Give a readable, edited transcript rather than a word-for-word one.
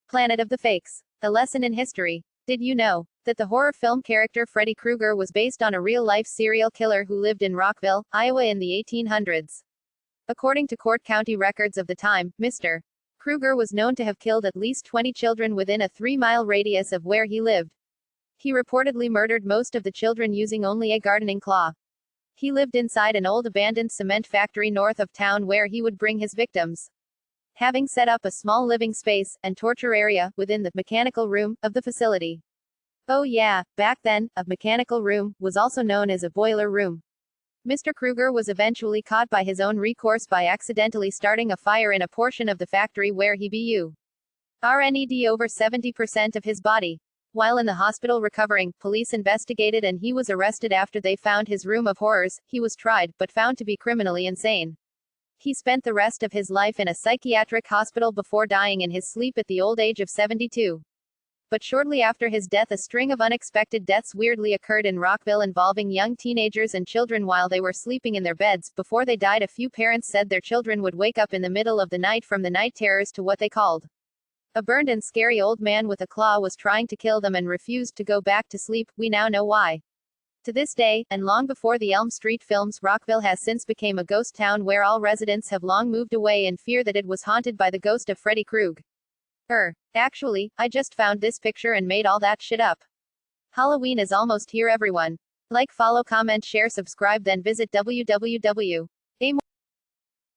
Planet of the Fakes. A lesson in history. Did you know that the horror film character Freddy Kruger was based on a real-life serial killer who lived in Rockville, Iowa in the 1800s? According to court county records of the time, Mr. Kruger was known to have killed at least 20 children within a 3-mile radius of where he lived. He reportedly murdered most of the children using only a gardening claw. He lived inside an old abandoned cement factory north of town where he would bring his victims. Having set up a small living space and torture area within the mechanical room of the facility. Oh yeah, back then, a mechanical room was also known as a boiler room. Mr. Kruger was eventually caught by his own recourse by accidentally starting a fire in a portion of the factory where he burned over 70% of his body. While in the hospital recovering, police investigated and he was arrested after they found his room of horrors. He was tried, but found to be criminally insane. He spent the rest of his life in a psychiatric hospital before dying in his sleep at the old age of 72. But shortly after his death, a string of unexpected deaths weirdly occurred in Rockville involving young teenagers and children while they were sleeping in their beds. Before they died, a few parents said their children would wake up in the middle of the night from the night terrors to what they called a burned and scary old man with a claw was trying to kill them and refused to go back to sleep. We now know why. To this day, and long before the Elm Street films, Rockville has since become a ghost town where all residents have long moved away in fear that it was haunted by the ghost of Freddy Kruger. Actually, I just found this picture and made all that shit up. Halloween is almost here, everyone. Like, follow, comment, share, subscribe, then visit www